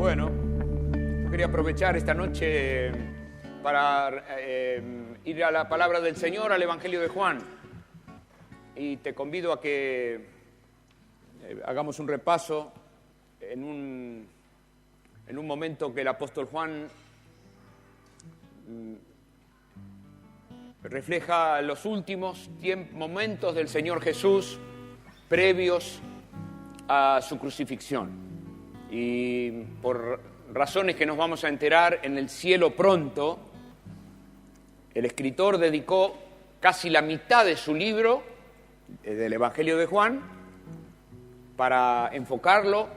Bueno, yo quería aprovechar esta noche para ir a la palabra del Señor, al Evangelio de Juan. Y te convido a que hagamos un repaso en un momento que el apóstol Juan refleja los últimos momentos del Señor Jesús previos a su crucifixión. Y por razones que nos vamos a enterar en el cielo pronto, el escritor dedicó casi la mitad de su libro, del Evangelio de Juan, para enfocarlo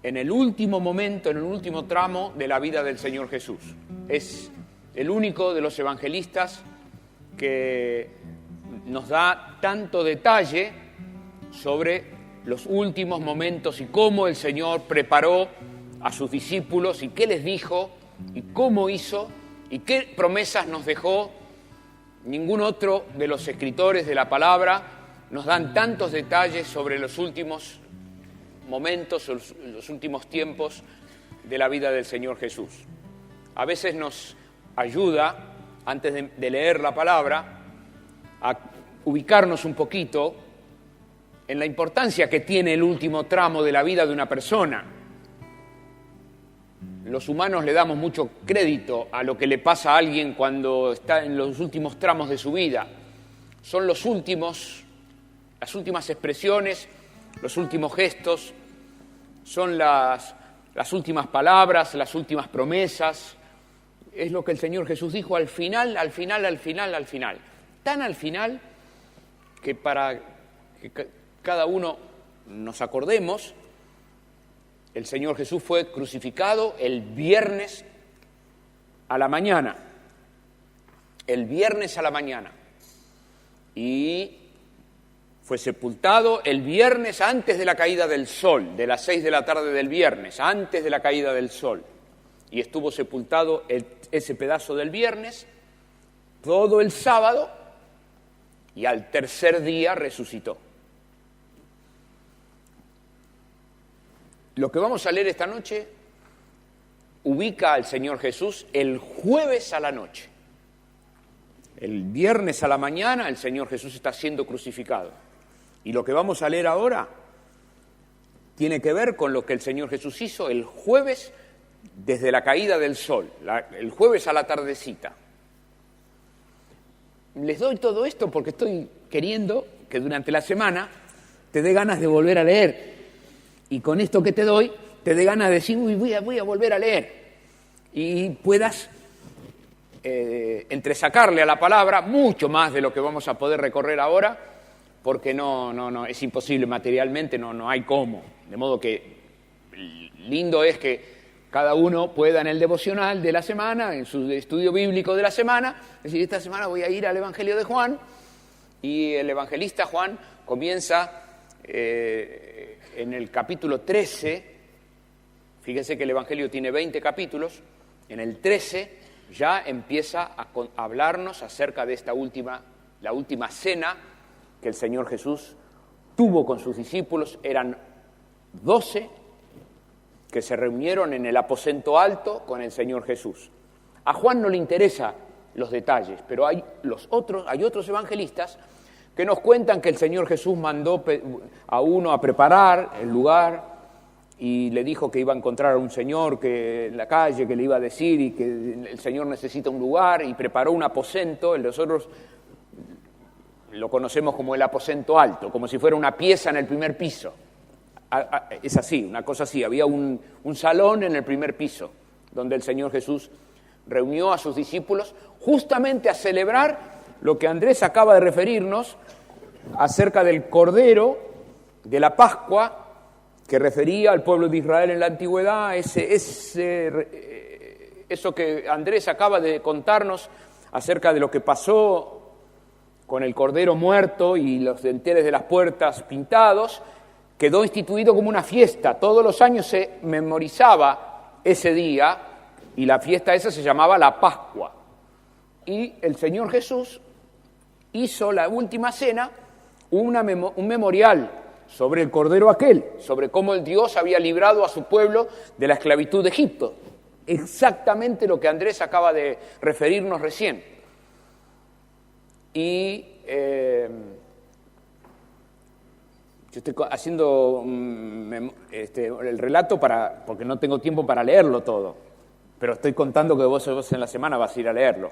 en el último momento, en el último tramo de la vida del Señor Jesús. Es el único de los evangelistas que nos da tanto detalle sobre los últimos momentos y cómo el Señor preparó a sus discípulos y qué les dijo y cómo hizo y qué promesas nos dejó. Ningún otro de los escritores de la palabra nos dan tantos detalles sobre los últimos momentos, los últimos tiempos de la vida del Señor Jesús. A veces nos ayuda, antes de leer la palabra, a ubicarnos un poquito en la importancia que tiene el último tramo de la vida de una persona. Los humanos le damos mucho crédito a lo que le pasa a alguien cuando está en los últimos tramos de su vida. Son las últimas expresiones, los últimos gestos, son las últimas palabras, las últimas promesas. Es lo que el Señor Jesús dijo al final. Tan al final que para que cada uno nos acordemos, el Señor Jesús fue crucificado el viernes a la mañana. Y fue sepultado el viernes antes de la caída del sol, de las 6 de la tarde del viernes, antes de la caída del sol. Y estuvo sepultado ese pedazo del viernes todo el sábado y al tercer día resucitó. Lo que vamos a leer esta noche ubica al Señor Jesús el jueves a la noche. El viernes a la mañana el Señor Jesús está siendo crucificado. Y lo que vamos a leer ahora tiene que ver con lo que el Señor Jesús hizo el jueves desde la caída del sol, el jueves a la tardecita. Les doy todo esto porque estoy queriendo que durante la semana te dé ganas de volver a leer. Y con esto que te doy, te dé ganas de decir, voy a volver a leer. Y puedas entresacarle a la palabra mucho más de lo que vamos a poder recorrer ahora, porque no, es imposible materialmente, no hay cómo. De modo que lindo es que cada uno pueda en el devocional de la semana, en su estudio bíblico de la semana, decir, esta semana voy a ir al Evangelio de Juan, y el evangelista Juan comienza en el capítulo 13, fíjense que el Evangelio tiene 20 capítulos, en el 13 ya empieza a hablarnos acerca de la última cena que el Señor Jesús tuvo con sus discípulos. Eran 12 que se reunieron en el aposento alto con el Señor Jesús. A Juan no le interesan los detalles, pero hay otros evangelistas que nos cuentan que el Señor Jesús mandó a uno a preparar el lugar y le dijo que iba a encontrar a un señor en la calle que le iba a decir y que el Señor necesita un lugar, y preparó un aposento. Nosotros lo conocemos como el aposento alto, como si fuera una pieza en el primer piso. Es así, una cosa así. Había un salón en el primer piso donde el Señor Jesús reunió a sus discípulos justamente a celebrar lo que Andrés acaba de referirnos acerca del Cordero de la Pascua, que refería al pueblo de Israel en la antigüedad, eso que Andrés acaba de contarnos acerca de lo que pasó con el Cordero muerto y los dinteles de las puertas pintados, quedó instituido como una fiesta. Todos los años se memorizaba ese día y la fiesta esa se llamaba la Pascua. Y el Señor Jesús hizo la última cena un memorial sobre el Cordero aquel, sobre cómo el Dios había librado a su pueblo de la esclavitud de Egipto. Exactamente lo que Andrés acaba de referirnos recién. Y yo estoy haciendo el relato porque no tengo tiempo para leerlo todo, pero estoy contando que vos en la semana vas a ir a leerlo.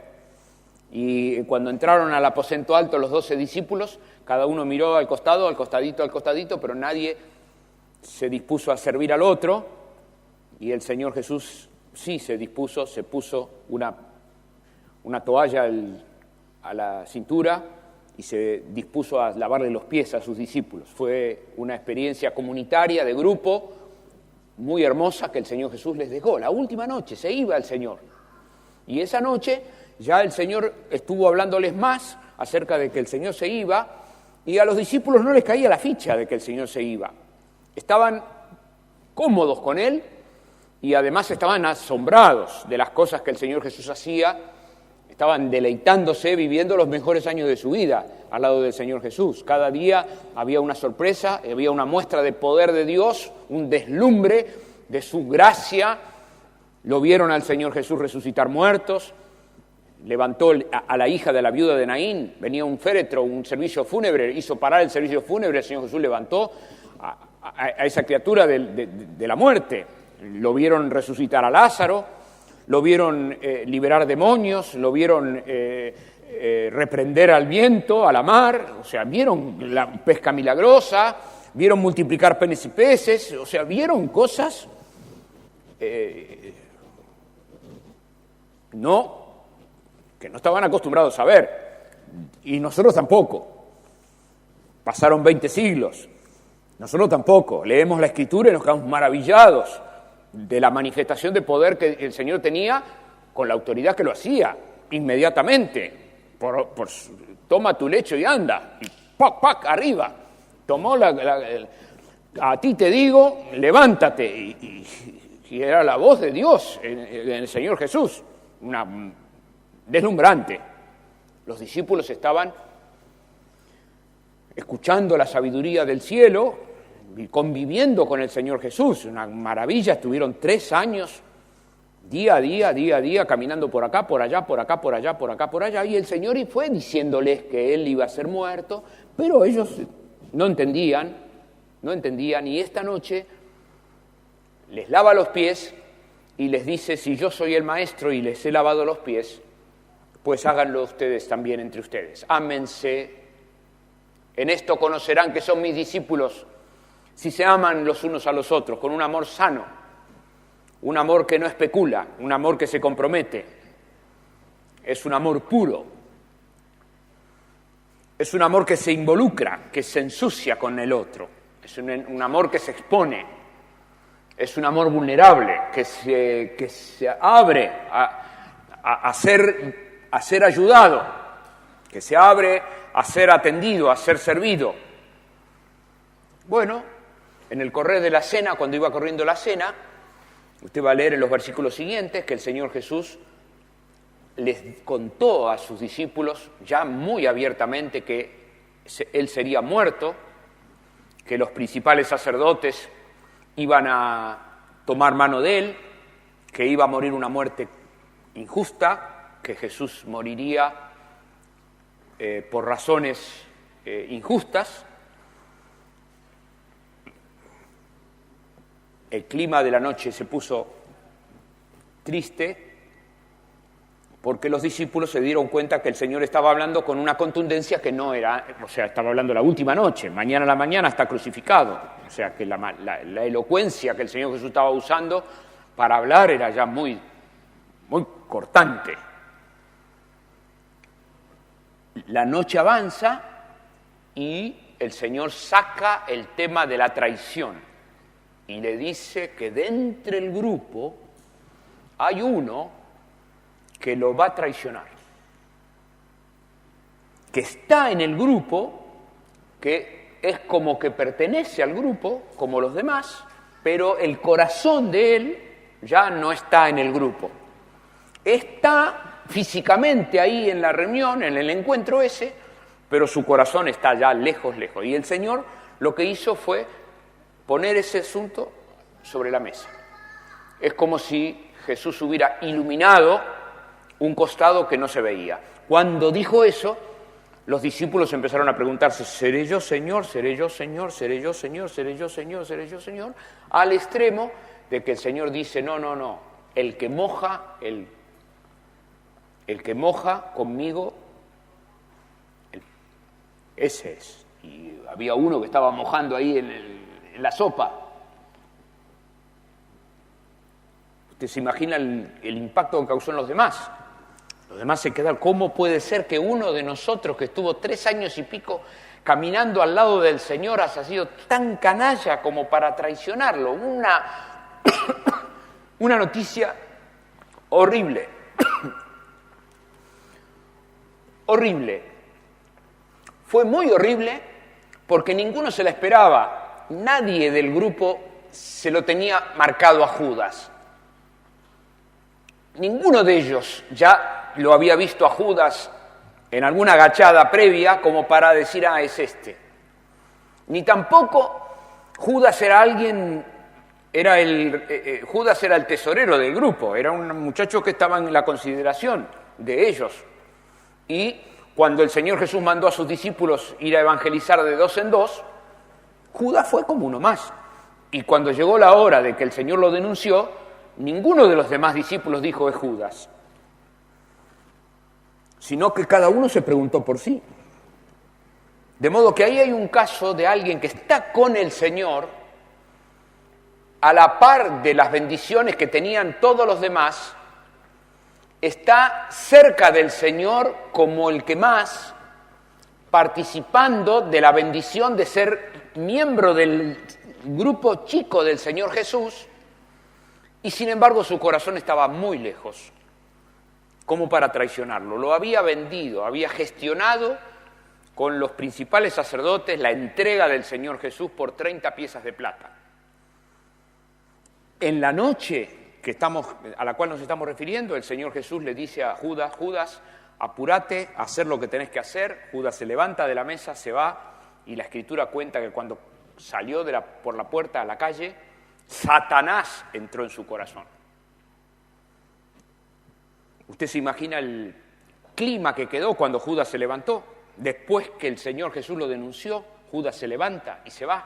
Y cuando entraron al aposento alto los 12 discípulos, cada uno miró al costadito, pero nadie se dispuso a servir al otro, y el Señor Jesús sí se dispuso, se puso una toalla a la cintura y se dispuso a lavarle los pies a sus discípulos. Fue una experiencia comunitaria, de grupo, muy hermosa que el Señor Jesús les dejó. La última noche se iba el Señor. Y esa noche ya el Señor estuvo hablándoles más acerca de que el Señor se iba, y a los discípulos no les caía la ficha de que el Señor se iba. Estaban cómodos con Él y además estaban asombrados de las cosas que el Señor Jesús hacía. Estaban deleitándose, viviendo los mejores años de su vida al lado del Señor Jesús. Cada día había una sorpresa, había una muestra de poder de Dios, un deslumbre de su gracia. Lo vieron al Señor Jesús resucitar muertos, levantó a la hija de la viuda de Naín, venía un féretro, un servicio fúnebre, hizo parar el servicio fúnebre, el Señor Jesús levantó a esa criatura de la muerte. Lo vieron resucitar a Lázaro, lo vieron liberar demonios, lo vieron reprender al viento, a la mar, o sea, vieron la pesca milagrosa, vieron multiplicar peces y peces, o sea, vieron cosas que no estaban acostumbrados a ver, y nosotros tampoco. Pasaron 20 siglos, nosotros tampoco. Leemos la Escritura y nos quedamos maravillados de la manifestación de poder que el Señor tenía con la autoridad que lo hacía inmediatamente. Toma tu lecho y anda, y ¡pac, pac! Arriba. Tomó a ti te digo, levántate, y era la voz de Dios en el Señor Jesús, deslumbrante. Los discípulos estaban escuchando la sabiduría del cielo y conviviendo con el Señor Jesús. Una maravilla, estuvieron 3 años, día a día, caminando por acá, por allá, por acá, por allá, por acá, por allá, y el Señor fue diciéndoles que Él iba a ser muerto, pero ellos no entendían, y esta noche les lava los pies y les dice: si yo soy el Maestro y les he lavado los pies, pues háganlo ustedes también entre ustedes. Ámense. En esto conocerán que son mis discípulos, si se aman los unos a los otros, con un amor sano, un amor que no especula, un amor que se compromete. Es un amor puro. Es un amor que se involucra, que se ensucia con el otro. Es un amor que se expone. Es un amor vulnerable, que se abre a ser ayudado, que se abre a ser atendido, a ser servido. Bueno, en el correr de la cena, cuando iba corriendo la cena, usted va a leer en los versículos siguientes que el Señor Jesús les contó a sus discípulos ya muy abiertamente que Él sería muerto, que los principales sacerdotes iban a tomar mano de Él, que iba a morir una muerte injusta, que Jesús moriría por razones injustas. El clima de la noche se puso triste porque los discípulos se dieron cuenta que el Señor estaba hablando con una contundencia que no era, o sea, estaba hablando la última noche, mañana a la mañana está crucificado, o sea, que la elocuencia que el Señor Jesús estaba usando para hablar era ya muy cortante. La noche avanza y el Señor saca el tema de la traición y le dice que de entre el grupo hay uno que lo va a traicionar, que está en el grupo, que es como que pertenece al grupo, como los demás, pero el corazón de él ya no está en el grupo. Está físicamente ahí en la reunión, en el encuentro ese, pero su corazón está ya lejos. Y el Señor lo que hizo fue poner ese asunto sobre la mesa. Es como si Jesús hubiera iluminado un costado que no se veía. Cuando dijo eso, los discípulos empezaron a preguntarse, ¿seré yo Señor? ¿Seré yo Señor? ¿Seré yo Señor? ¿Seré yo Señor? ¿Seré yo Señor? Al extremo de que el Señor dice, no, el que moja conmigo, ese es. Y había uno que estaba mojando ahí en la sopa. Usted se imagina el impacto que causó en los demás. Los demás se quedaron, ¿cómo puede ser que uno de nosotros que estuvo 3 años y pico caminando al lado del Señor haya sido tan canalla como para traicionarlo? Una noticia horrible. Horrible. Fue muy horrible porque ninguno se la esperaba. Nadie del grupo se lo tenía marcado a Judas. Ninguno de ellos ya lo había visto a Judas en alguna agachada previa como para decir, es este. Ni tampoco Judas era Judas era el tesorero del grupo, era un muchacho que estaba en la consideración de ellos. Y cuando el Señor Jesús mandó a sus discípulos ir a evangelizar de 2 en 2, Judas fue como uno más. Y cuando llegó la hora de que el Señor lo denunció, ninguno de los demás discípulos dijo es Judas, sino que cada uno se preguntó por sí. De modo que ahí hay un caso de alguien que está con el Señor a la par de las bendiciones que tenían todos los demás, está cerca del Señor como el que más, participando de la bendición de ser miembro del grupo chico del Señor Jesús, y sin embargo su corazón estaba muy lejos, como para traicionarlo. Lo había vendido, había gestionado con los principales sacerdotes la entrega del Señor Jesús por 30 piezas de plata. En la noche a la cual nos estamos refiriendo, el Señor Jesús le dice a Judas, Judas, apúrate a hacer lo que tenés que hacer. Judas se levanta de la mesa, se va, y la Escritura cuenta que cuando salió por la puerta a la calle, Satanás entró en su corazón. Usted se imagina el clima que quedó cuando Judas se levantó. Después que el Señor Jesús lo denunció, Judas se levanta y se va.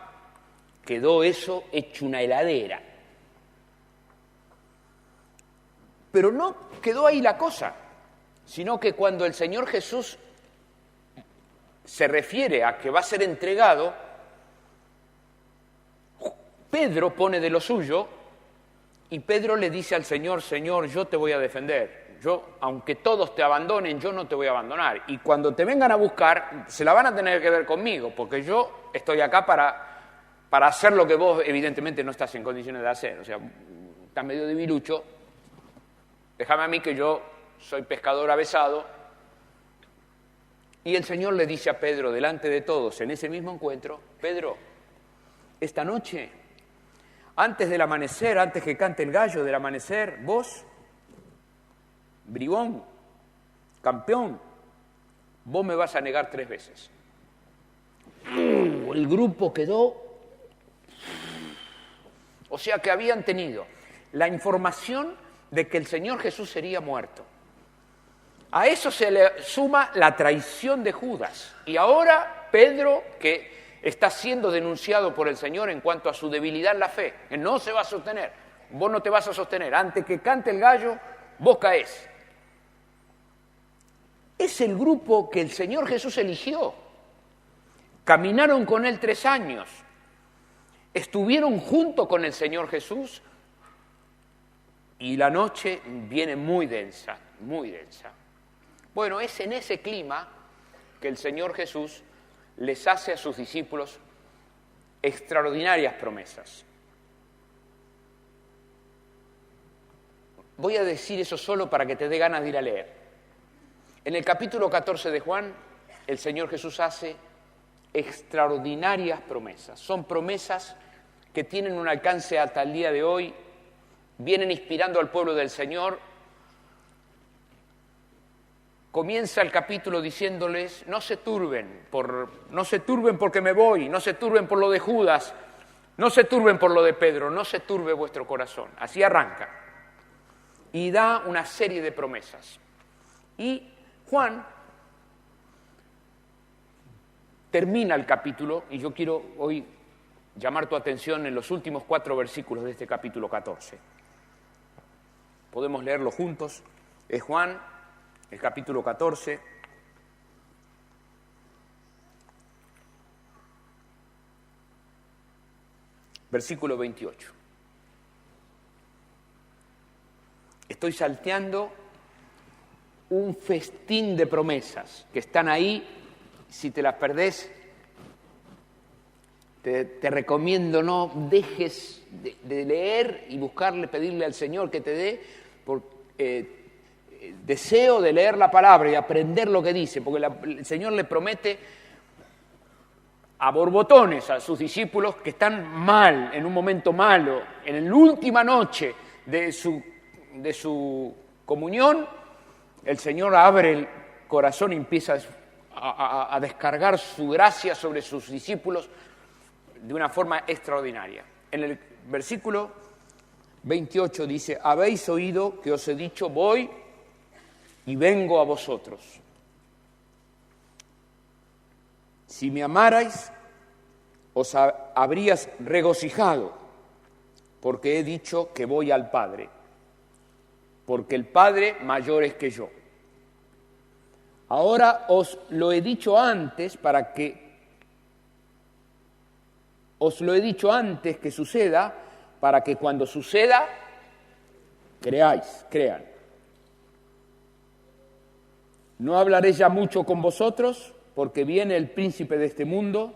Quedó eso hecho una heladera. Pero no quedó ahí la cosa, sino que cuando el Señor Jesús se refiere a que va a ser entregado, Pedro pone de lo suyo y Pedro le dice al Señor, Señor, yo te voy a defender. Yo, aunque todos te abandonen, yo no te voy a abandonar. Y cuando te vengan a buscar, se la van a tener que ver conmigo, porque yo estoy acá para hacer lo que vos evidentemente no estás en condiciones de hacer. O sea, estás medio debilucho. Déjame a mí que yo soy pescador avesado. Y el Señor le dice a Pedro, delante de todos, en ese mismo encuentro, Pedro, esta noche, antes del amanecer, antes que cante el gallo del amanecer, vos, bribón, campeón, vos me vas a negar 3 veces. El grupo quedó. O sea que habían tenido la información de que el Señor Jesús sería muerto. A eso se le suma la traición de Judas. Y ahora Pedro, que está siendo denunciado por el Señor en cuanto a su debilidad en la fe, que no se va a sostener. Vos no te vas a sostener. Antes que cante el gallo, vos caés. Es el grupo que el Señor Jesús eligió. Caminaron con Él 3 años. Estuvieron junto con el Señor Jesús. Y la noche viene muy densa, muy densa. Bueno, es en ese clima que el Señor Jesús les hace a sus discípulos extraordinarias promesas. Voy a decir eso solo para que te dé ganas de ir a leer. En el capítulo 14 de Juan, el Señor Jesús hace extraordinarias promesas. Son promesas que tienen un alcance hasta el día de hoy, vienen inspirando al pueblo del Señor comienza el capítulo diciéndoles, no se turben porque me voy, no se turben por lo de Judas, no se turben por lo de Pedro, no se turbe vuestro corazón. Así arranca. Y da una serie de promesas. Y Juan termina el capítulo, y yo quiero hoy llamar tu atención en los últimos 4 versículos de este capítulo 14. Podemos leerlo juntos. Es Juan, el capítulo 14. Versículo 28. Estoy salteando un festín de promesas que están ahí. Si te las perdés, te recomiendo no dejes de leer y buscarle, pedirle al Señor que te dé deseo de leer la palabra y aprender lo que dice, porque el Señor le promete a borbotones a sus discípulos que están mal, en un momento malo, en la última noche de su comunión, el Señor abre el corazón y empieza a descargar su gracia sobre sus discípulos de una forma extraordinaria. En el versículo 28 dice, habéis oído que os he dicho, voy y vengo a vosotros. Si me amarais, os habrías regocijado, porque he dicho que voy al Padre, porque el Padre mayor es que yo. Ahora os lo he dicho antes que suceda, para que cuando suceda, crean. No hablaré ya mucho con vosotros, porque viene el príncipe de este mundo,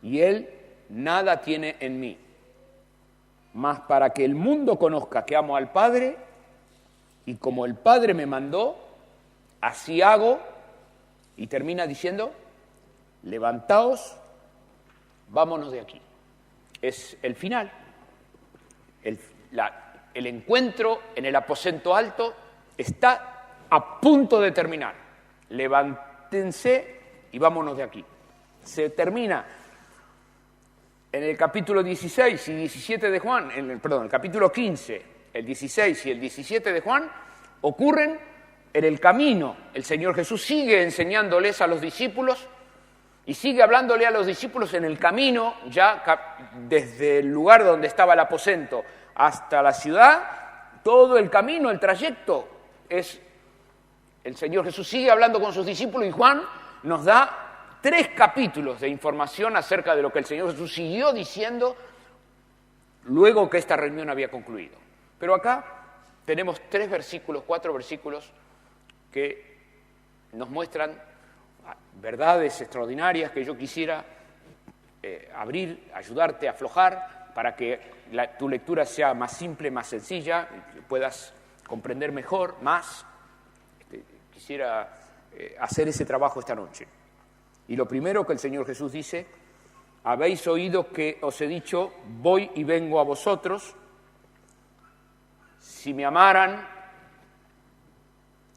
y él nada tiene en mí. Mas para que el mundo conozca que amo al Padre, y como el Padre me mandó, así hago, y termina diciendo, levantaos, vámonos de aquí. Es el final. El encuentro en el aposento alto está a punto de terminar. Levántense y vámonos de aquí. Se termina en el capítulo 16 y 17 de Juan, el capítulo 15, el 16 y el 17 de Juan, ocurren en el camino. El Señor Jesús sigue enseñándoles a los discípulos y sigue hablándole a los discípulos en el camino, ya desde el lugar donde estaba el aposento hasta la ciudad, todo el camino, el trayecto, el Señor Jesús sigue hablando con sus discípulos y Juan nos da 3 capítulos de información acerca de lo que el Señor Jesús siguió diciendo luego que esta reunión había concluido. Pero acá tenemos 4 versículos que nos muestran verdades extraordinarias que yo quisiera abrir, ayudarte a aflojar para que tu lectura sea más simple, más sencilla, que puedas comprender mejor, más. Quisiera hacer ese trabajo esta noche. Y lo primero que el Señor Jesús dice, habéis oído que os he dicho, voy y vengo a vosotros. Si me amaran,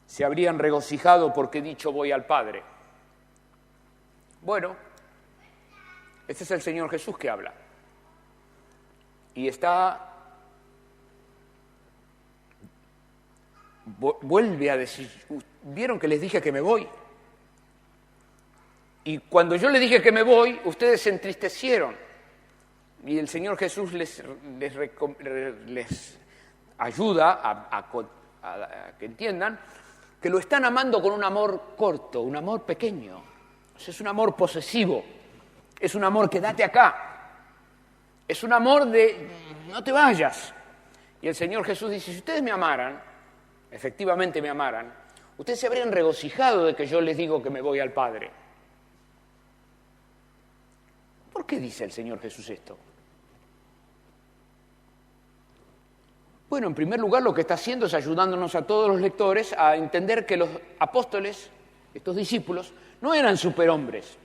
se habrían regocijado porque he dicho voy al Padre. Bueno, este es el Señor Jesús que habla. Y vuelve a decir, ¿vieron que les dije que me voy? Y cuando yo les dije que me voy, ustedes se entristecieron. Y el Señor Jesús les ayuda a que entiendan que lo están amando con un amor corto, un amor pequeño. O sea, es un amor posesivo, es un amor quédate acá, es un amor de no te vayas. Y el Señor Jesús dice, si ustedes me amaran, efectivamente me amaran, ustedes se habrían regocijado de que yo les digo que me voy al Padre. ¿Por qué dice el Señor Jesús esto? Bueno, en primer lugar lo que está haciendo es ayudándonos a todos los lectores a entender que los apóstoles, estos discípulos, no eran superhombres,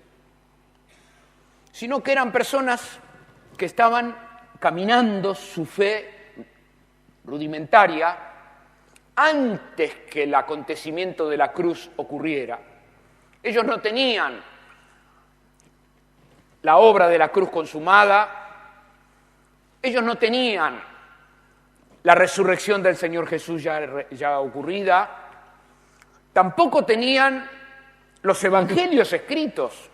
sino que eran personas que estaban caminando su fe rudimentaria antes que el acontecimiento de la cruz ocurriera. Ellos no tenían la obra de la cruz consumada, ellos no tenían la resurrección del Señor Jesús ya ocurrida, tampoco tenían los evangelios escritos,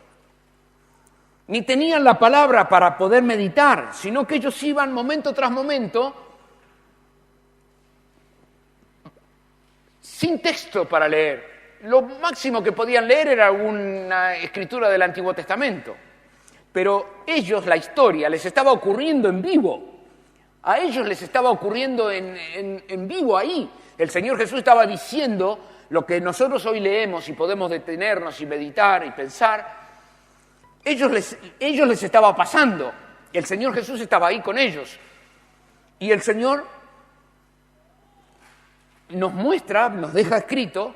ni tenían la palabra para poder meditar, sino que ellos iban momento tras momento sin texto para leer. Lo máximo que podían leer era una escritura del Antiguo Testamento. Pero ellos, la historia, les estaba ocurriendo en vivo. A ellos les estaba ocurriendo en vivo ahí. El Señor Jesús estaba diciendo lo que nosotros hoy leemos y podemos detenernos y meditar y pensar. Ellos les estaba pasando. El Señor Jesús estaba ahí con ellos. Y el Señor nos muestra, nos deja escrito,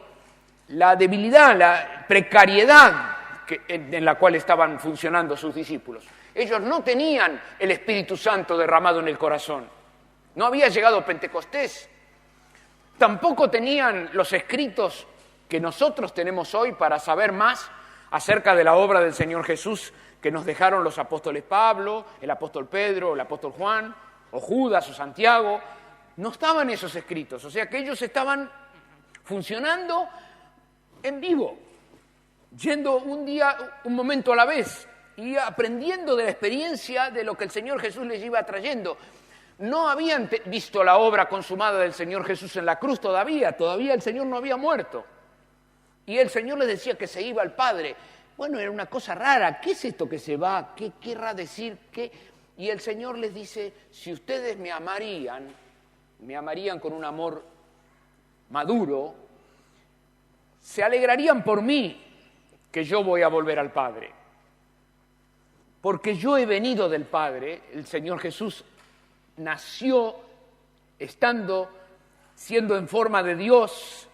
la debilidad, la precariedad en la cual estaban funcionando sus discípulos. Ellos no tenían el Espíritu Santo derramado en el corazón. No había llegado Pentecostés. Tampoco tenían los escritos que nosotros tenemos hoy para saber más acerca de la obra del Señor Jesús que nos dejaron los apóstoles Pablo, el apóstol Pedro, el apóstol Juan, o Judas o Santiago. No estaban esos escritos, o sea que ellos estaban funcionando en vivo, yendo un momento a la vez y aprendiendo de la experiencia de lo que el Señor Jesús les iba trayendo. No habían visto la obra consumada del Señor Jesús en la cruz todavía el Señor no había muerto. Y el Señor les decía que se iba al Padre. Bueno, era una cosa rara, ¿qué es esto que se va? ¿Qué querrá decir? ¿Qué? Y el Señor les dice, si ustedes me amarían con un amor maduro, se alegrarían por mí que yo voy a volver al Padre. Porque yo he venido del Padre, el Señor Jesús nació siendo en forma de Dios,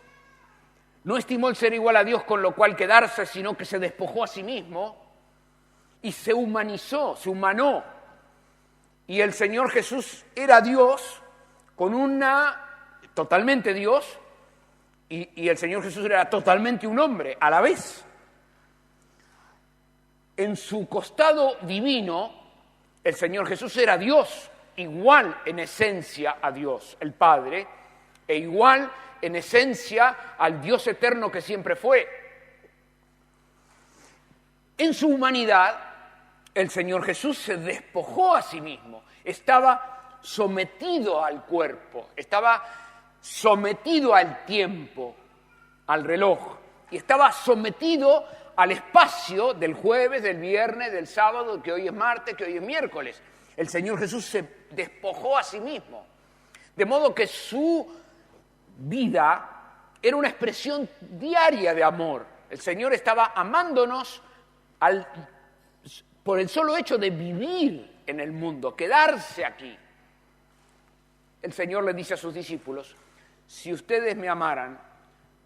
no estimó el ser igual a Dios con lo cual quedarse, sino que se despojó a sí mismo y se humanizó, se humanó. Y el Señor Jesús era Dios totalmente Dios, y el Señor Jesús era totalmente un hombre a la vez. En su costado divino, el Señor Jesús era Dios, igual en esencia a Dios, el Padre, e igual en esencia al Dios eterno que siempre fue. En su humanidad, el Señor Jesús se despojó a sí mismo, estaba sometido al cuerpo, estaba sometido al tiempo, al reloj, y estaba sometido al espacio del jueves, del viernes, del sábado, que hoy es martes, que hoy es miércoles. El Señor Jesús se despojó a sí mismo, de modo que su vida era una expresión diaria de amor. El Señor estaba amándonos por el solo hecho de vivir en el mundo, quedarse aquí. El Señor le dice a sus discípulos, si ustedes me amaran,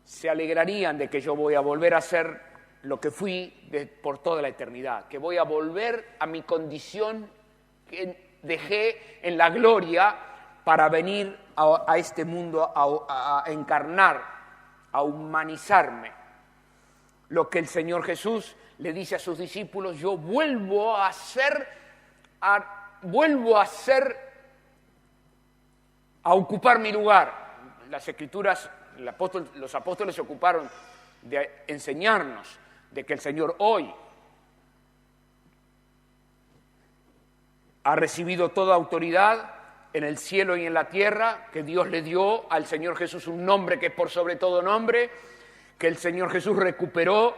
se alegrarían de que yo voy a volver a ser lo que fui por toda la eternidad, que voy a volver a mi condición que dejé en la gloria para venir a este mundo a encarnar, a humanizarme. Lo que el Señor Jesús le dice a sus discípulos, yo vuelvo a ocupar mi lugar. Las Escrituras, los apóstoles se ocuparon de enseñarnos de que el Señor hoy ha recibido toda autoridad en el cielo y en la tierra, que Dios le dio al Señor Jesús un nombre que es por sobre todo nombre, que el Señor Jesús recuperó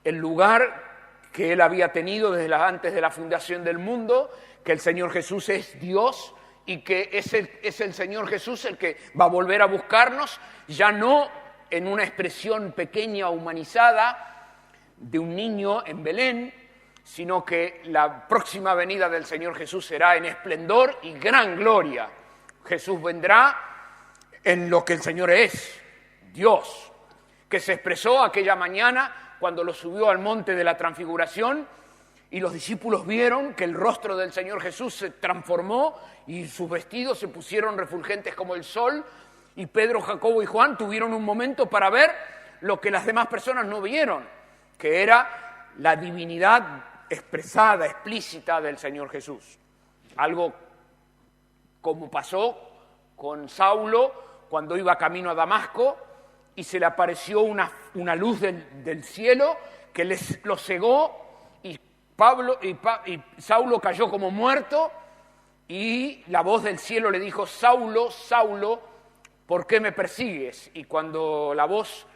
el lugar que Él había tenido desde antes de la fundación del mundo, que el Señor Jesús es Dios y que es el Señor Jesús el que va a volver a buscarnos, ya no en una expresión pequeña, humanizada, de un niño en Belén, sino que la próxima venida del Señor Jesús será en esplendor y gran gloria. Jesús vendrá en lo que el Señor es, Dios, que se expresó aquella mañana cuando lo subió al monte de la transfiguración y los discípulos vieron que el rostro del Señor Jesús se transformó y sus vestidos se pusieron refulgentes como el sol Y Pedro, Jacobo y Juan tuvieron un momento para ver lo que las demás personas no vieron, que era la divinidad expresada, explícita del Señor Jesús. Algo como pasó con Saulo cuando iba camino a Damasco y se le apareció una luz del cielo que lo cegó y Saulo cayó como muerto y la voz del cielo le dijo: Saulo, Saulo, ¿por qué me persigues? Y cuando la voz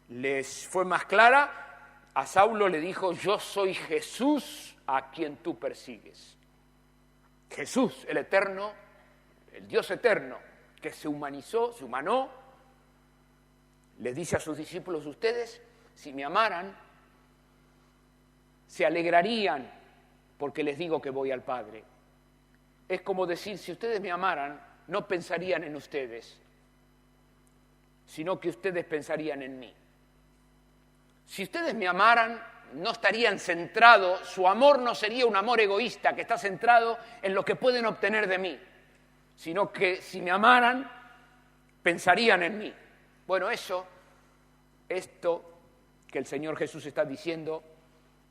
les fue más clara, a Saulo le dijo: yo soy Jesús a quien tú persigues. Jesús, el eterno, el Dios eterno, que se humanó, les dice a sus discípulos: ustedes, si me amaran, se alegrarían porque les digo que voy al Padre. Es como decir, si ustedes me amaran, no pensarían en ustedes, sino que ustedes pensarían en mí. Si ustedes me amaran, no estarían centrados, su amor no sería un amor egoísta que está centrado en lo que pueden obtener de mí, sino que si me amaran, pensarían en mí. Bueno, esto que el Señor Jesús está diciendo,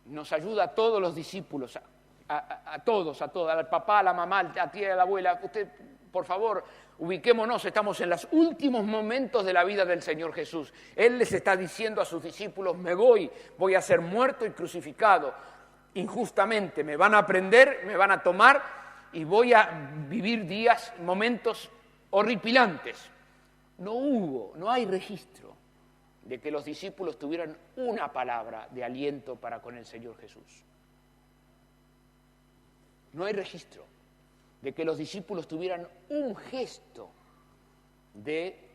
nos ayuda a todos los discípulos, a todos, al papá, a la mamá, a la tía, a la abuela. Usted, por favor, ubiquémonos, estamos en los últimos momentos de la vida del Señor Jesús. Él les está diciendo a sus discípulos: me voy a ser muerto y crucificado injustamente, me van a prender, me van a tomar y voy a vivir momentos horripilantes. No hay registro de que los discípulos tuvieran una palabra de aliento para con el Señor Jesús. No hay registro de que los discípulos tuvieran un gesto de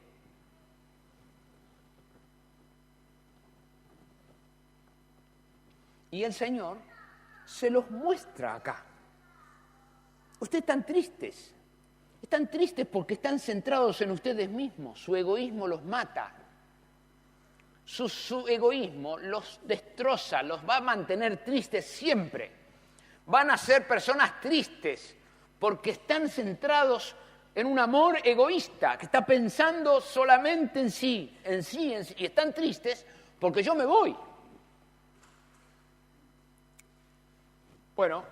y el Señor se los muestra acá. Ustedes están tristes porque están centrados en ustedes mismos, su egoísmo los mata. Su egoísmo los destroza, los va a mantener tristes siempre. Van a ser personas tristes porque están centrados en un amor egoísta, que está pensando solamente en sí, y están tristes porque yo me voy. Bueno,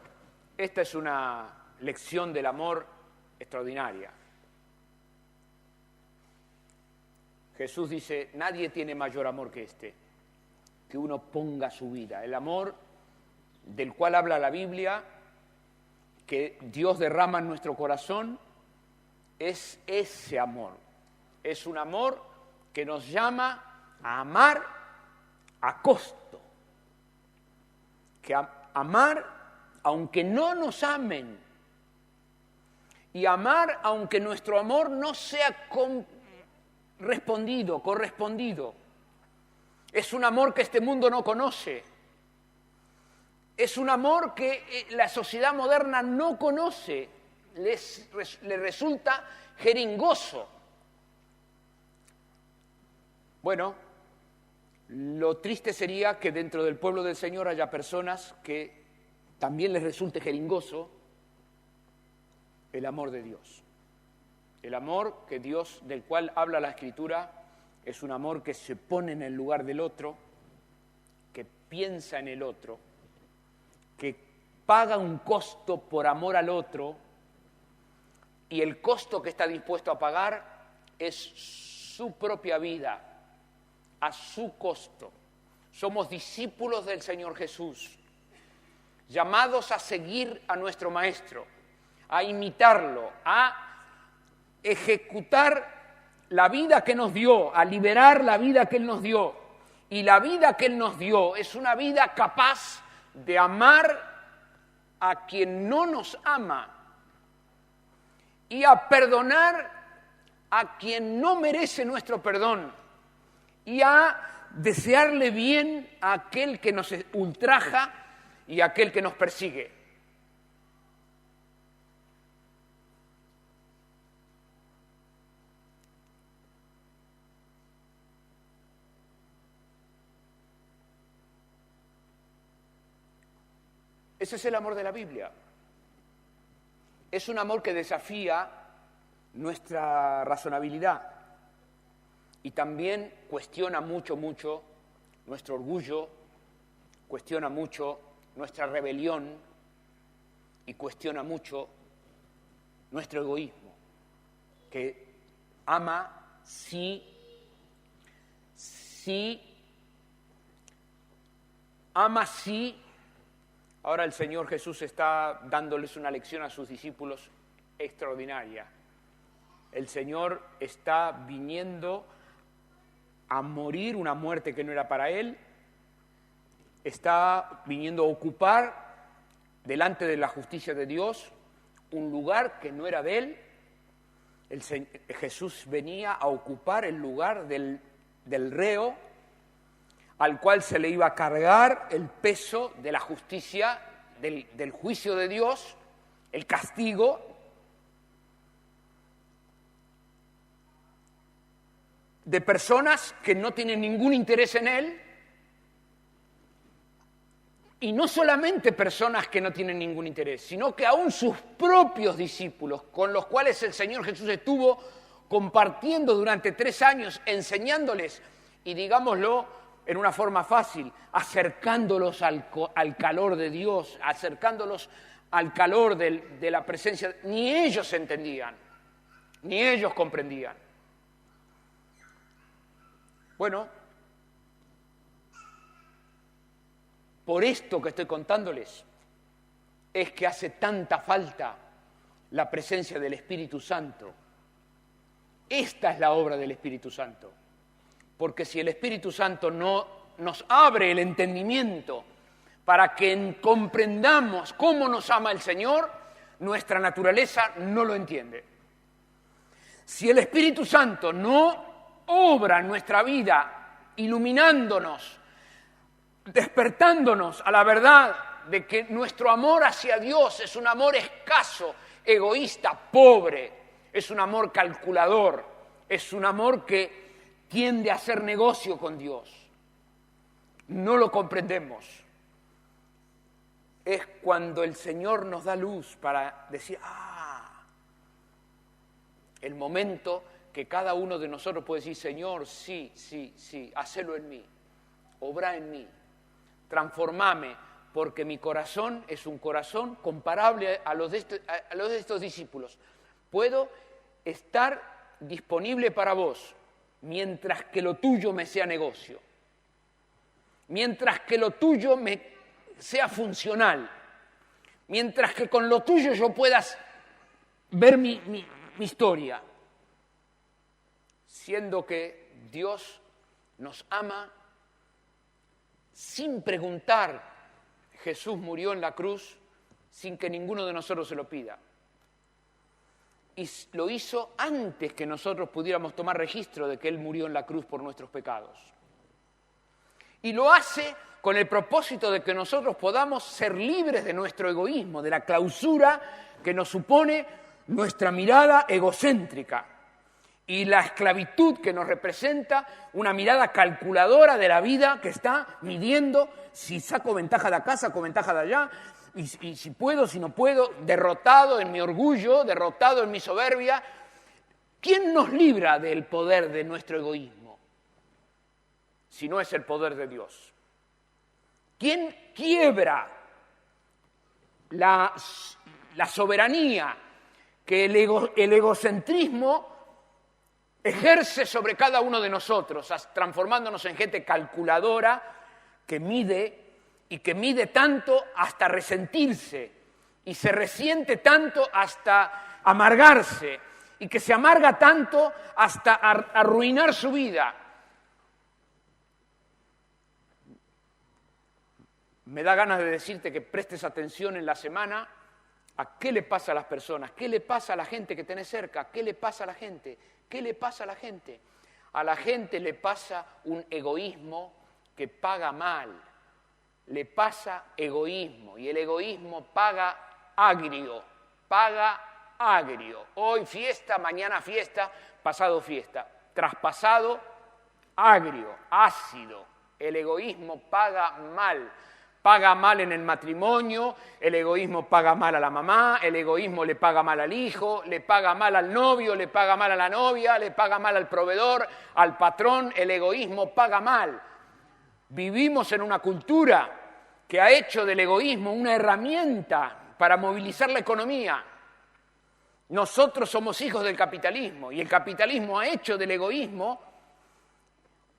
esta es una lección del amor extraordinaria. Jesús dice: nadie tiene mayor amor que este, que uno ponga su vida. El amor del cual habla la Biblia, que Dios derrama en nuestro corazón, es ese amor. Es un amor que nos llama a amar a costo. Que amar aunque no nos amen. Y amar aunque nuestro amor no sea correspondido. Es un amor que este mundo no conoce. Es un amor que la sociedad moderna no conoce. Le resulta jeringoso. Bueno, lo triste sería que dentro del pueblo del Señor haya personas que también les resulte jeringoso el amor de Dios. El amor que Dios, del cual habla la Escritura, es un amor que se pone en el lugar del otro, que piensa en el otro, que paga un costo por amor al otro, y el costo que está dispuesto a pagar es su propia vida, a su costo. Somos discípulos del Señor Jesús, llamados a seguir a nuestro Maestro, a imitarlo, a ejecutar la vida que nos dio, a liberar la vida que Él nos dio. Y la vida que Él nos dio es una vida capaz de amar a quien no nos ama y a perdonar a quien no merece nuestro perdón y a desearle bien a aquel que nos ultraja y a aquel que nos persigue. Ese es el amor de la Biblia. Es un amor que desafía nuestra razonabilidad y también cuestiona mucho nuestro orgullo, cuestiona mucho nuestra rebelión y cuestiona mucho nuestro egoísmo, que ama sí, ama sí. Ahora el Señor Jesús está dándoles una lección a sus discípulos extraordinaria. El Señor está viniendo a morir una muerte que no era para Él, está viniendo a ocupar delante de la justicia de Dios un lugar que no era de Él. Jesús venía a ocupar el lugar del reo, al cual se le iba a cargar el peso de la justicia, del juicio de Dios, el castigo. De personas que no tienen ningún interés en Él, y no solamente personas que no tienen ningún interés, sino que aún sus propios discípulos, con los cuales el Señor Jesús estuvo compartiendo durante 3 años, enseñándoles, y digámoslo en una forma fácil, acercándolos al calor de Dios, acercándolos al calor de la presencia. Ni ellos entendían, ni ellos comprendían. Bueno, por esto que estoy contándoles, es que hace tanta falta la presencia del Espíritu Santo. Esta es la obra del Espíritu Santo. Porque si el Espíritu Santo no nos abre el entendimiento para que comprendamos cómo nos ama el Señor, nuestra naturaleza no lo entiende. Si el Espíritu Santo no obra en nuestra vida, iluminándonos, despertándonos a la verdad de que nuestro amor hacia Dios es un amor escaso, egoísta, pobre, es un amor calculador, es un amor que tiende a hacer negocio con Dios. No lo comprendemos. Es cuando el Señor nos da luz para decir, el momento que cada uno de nosotros puede decir, Señor, sí, hacelo en mí, obra en mí, transformame, porque mi corazón es un corazón comparable a los de estos discípulos. Puedo estar disponible para vos, mientras que lo tuyo me sea negocio, mientras que lo tuyo me sea funcional, mientras que con lo tuyo yo puedas ver mi historia, siendo que Dios nos ama sin preguntar. Jesús murió en la cruz sin que ninguno de nosotros se lo pida. Y lo hizo antes que nosotros pudiéramos tomar registro de que Él murió en la cruz por nuestros pecados. Y lo hace con el propósito de que nosotros podamos ser libres de nuestro egoísmo, de la clausura que nos supone nuestra mirada egocéntrica y la esclavitud que nos representa una mirada calculadora de la vida que está midiendo si saco ventaja de acá, saco ventaja de allá, y si puedo, si no puedo, derrotado en mi orgullo, derrotado en mi soberbia. ¿Quién nos libra del poder de nuestro egoísmo? Si no es el poder de Dios. ¿Quién quiebra la soberanía que el egocentrismo ejerce sobre cada uno de nosotros, transformándonos en gente calculadora que mide y que mide tanto hasta resentirse y se resiente tanto hasta amargarse y que se amarga tanto hasta arruinar su vida? Me da ganas de decirte que prestes atención en la semana a qué le pasa a las personas, qué le pasa a la gente que tenés cerca, qué le pasa a la gente, qué le pasa a la gente. A la gente le pasa un egoísmo que paga mal, le pasa egoísmo, y el egoísmo paga agrio. Hoy fiesta, mañana fiesta, pasado fiesta, traspasado agrio, ácido. El egoísmo paga mal, paga mal en el matrimonio, el egoísmo paga mal a la mamá, el egoísmo le paga mal al hijo, le paga mal al novio, le paga mal a la novia, le paga mal al proveedor, al patrón, el egoísmo paga mal. Vivimos en una cultura que ha hecho del egoísmo una herramienta para movilizar la economía. Nosotros somos hijos del capitalismo y el capitalismo ha hecho del egoísmo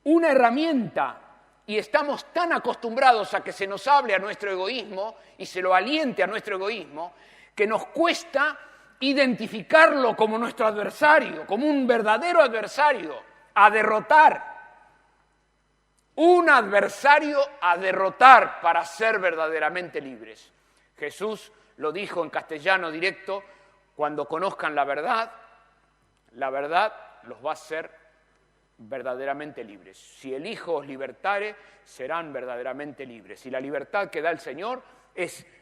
una herramienta y estamos tan acostumbrados a que se nos hable a nuestro egoísmo y se lo aliente a nuestro egoísmo que nos cuesta identificarlo como nuestro adversario, como un verdadero adversario a derrotar. Un adversario a derrotar para ser verdaderamente libres. Jesús lo dijo en castellano directo: cuando conozcan la verdad los va a hacer verdaderamente libres. Si el Hijo os libertare, serán verdaderamente libres. Y la libertad que da el Señor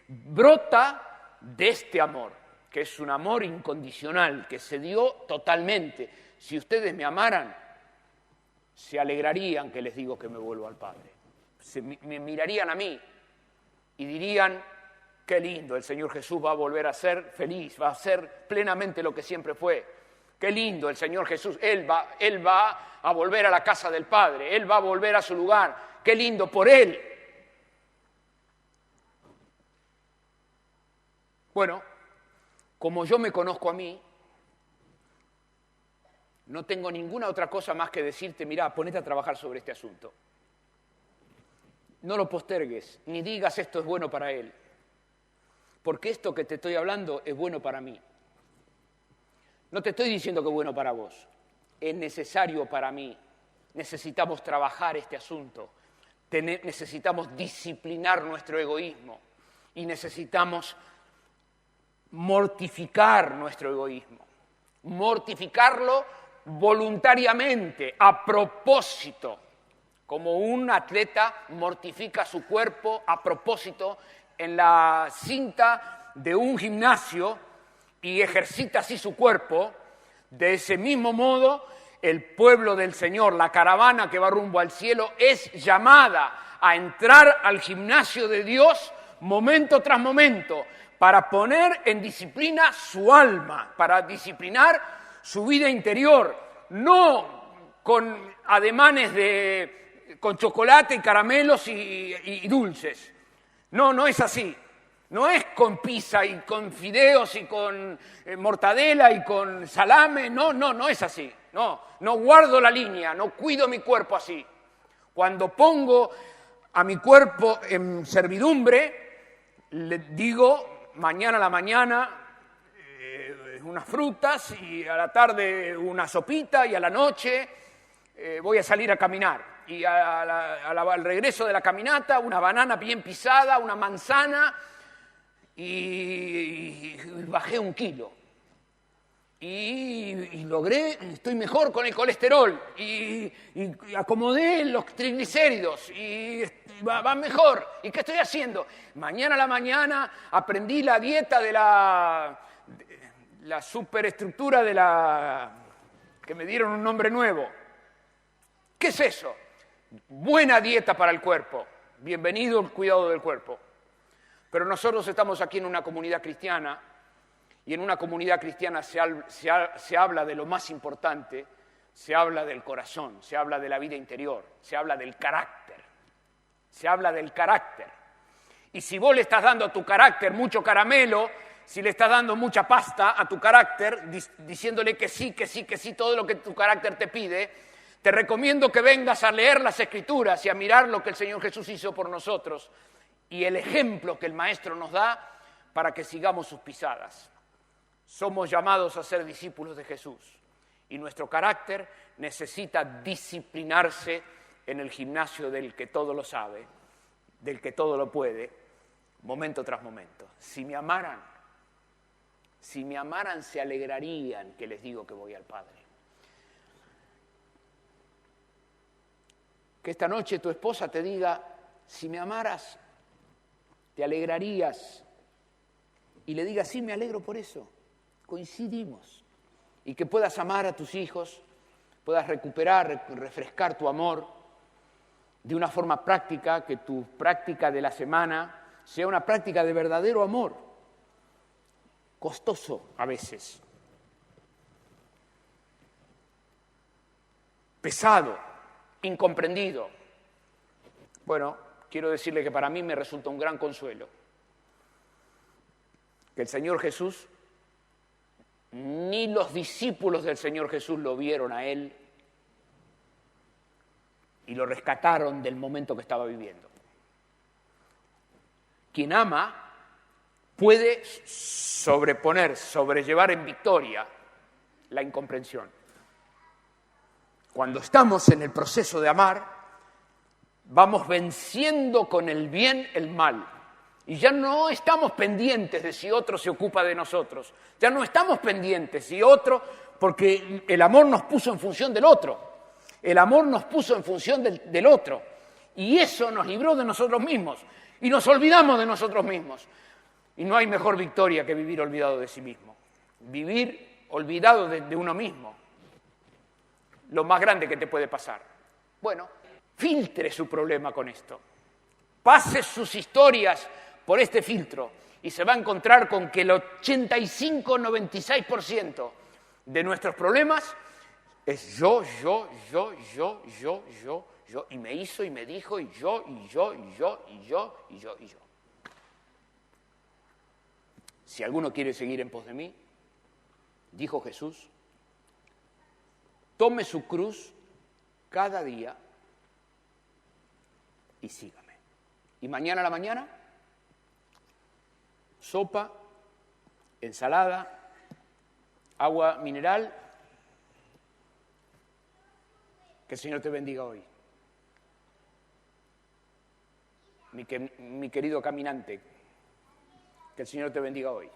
brota de este amor, que es un amor incondicional, que se dio totalmente. Si ustedes me amaran, se alegrarían que les digo que me vuelvo al Padre. Me mirarían a mí y dirían: qué lindo, el Señor Jesús va a volver a ser feliz, va a ser plenamente lo que siempre fue. Qué lindo el Señor Jesús, Él va a volver a la casa del Padre, Él va a volver a su lugar. Qué lindo por Él. Bueno, como yo me conozco a mí, no tengo ninguna otra cosa más que decirte: mirá, ponete a trabajar sobre este asunto. No lo postergues, ni digas esto es bueno para Él. Porque esto que te estoy hablando es bueno para mí. No te estoy diciendo que es bueno para vos. Es necesario para mí. Necesitamos trabajar este asunto. Necesitamos disciplinar nuestro egoísmo. Y necesitamos mortificar nuestro egoísmo. Mortificarlo voluntariamente, a propósito. Como un atleta mortifica su cuerpo a propósito en la cinta de un gimnasio y ejercita así su cuerpo, de ese mismo modo el pueblo del Señor, la caravana que va rumbo al cielo, es llamada a entrar al gimnasio de Dios momento tras momento para poner en disciplina su alma, para disciplinar su vida interior, no con ademanes con chocolate y caramelos y dulces. No es así. No es con pizza y con fideos y con mortadela y con salame. No es así. No guardo la línea, no cuido mi cuerpo así. Cuando pongo a mi cuerpo en servidumbre, le digo mañana a la mañana unas frutas y a la tarde una sopita y a la noche voy a salir a caminar. Y al regreso de la caminata, una banana bien pisada, una manzana, y bajé 1 kilo. Y logré, estoy mejor con el colesterol, y acomodé los triglicéridos, y va mejor. ¿Y qué estoy haciendo? Mañana a la mañana aprendí la dieta de la superestructura que me dieron un nombre nuevo. ¿Qué es eso? Buena dieta para el cuerpo. Bienvenido al cuidado del cuerpo. Pero nosotros estamos aquí en una comunidad cristiana y en una comunidad cristiana se habla de lo más importante, se habla del corazón, se habla de la vida interior, se habla del carácter. Se habla del carácter. Y si vos le estás dando a tu carácter mucho caramelo, si le estás dando mucha pasta a tu carácter, diciéndole que sí, todo lo que tu carácter te pide, te recomiendo que vengas a leer las Escrituras y a mirar lo que el Señor Jesús hizo por nosotros y el ejemplo que el Maestro nos da para que sigamos sus pisadas. Somos llamados a ser discípulos de Jesús y nuestro carácter necesita disciplinarse en el gimnasio del que todo lo sabe, del que todo lo puede, momento tras momento. Si me amaran, se alegrarían que les digo que voy al Padre. Que esta noche tu esposa te diga: si me amaras, te alegrarías. Y le digas: sí, me alegro por eso. Coincidimos. Y que puedas amar a tus hijos, puedas recuperar, refrescar tu amor. de una forma práctica, que tu práctica de la semana sea una práctica de verdadero amor, costoso a veces, pesado, incomprendido. Bueno, quiero decirle que para mí me resulta un gran consuelo que el Señor Jesús, ni los discípulos del Señor Jesús lo vieron a Él y lo rescataron del momento que estaba viviendo. Quien ama puede sobrellevar en victoria la incomprensión. Cuando estamos en el proceso de amar, vamos venciendo con el bien el mal. Y ya no estamos pendientes de si otro se ocupa de nosotros. Ya no estamos pendientes si otro, porque el amor nos puso en función del otro. El amor nos puso en función del otro. Y eso nos libró de nosotros mismos. Y nos olvidamos de nosotros mismos. Y no hay mejor victoria que vivir olvidado de sí mismo. Vivir olvidado de uno mismo. Lo más grande que te puede pasar. Bueno, filtre su problema con esto. Pase sus historias por este filtro y se va a encontrar con que el 85-96% de nuestros problemas es yo, y me hizo y me dijo, y yo. Si alguno quiere seguir en pos de mí, dijo Jesús, tome su cruz cada día y sígame. Y mañana a la mañana, sopa, ensalada, agua mineral. Que el Señor te bendiga hoy. Mi querido caminante, que el Señor te bendiga hoy.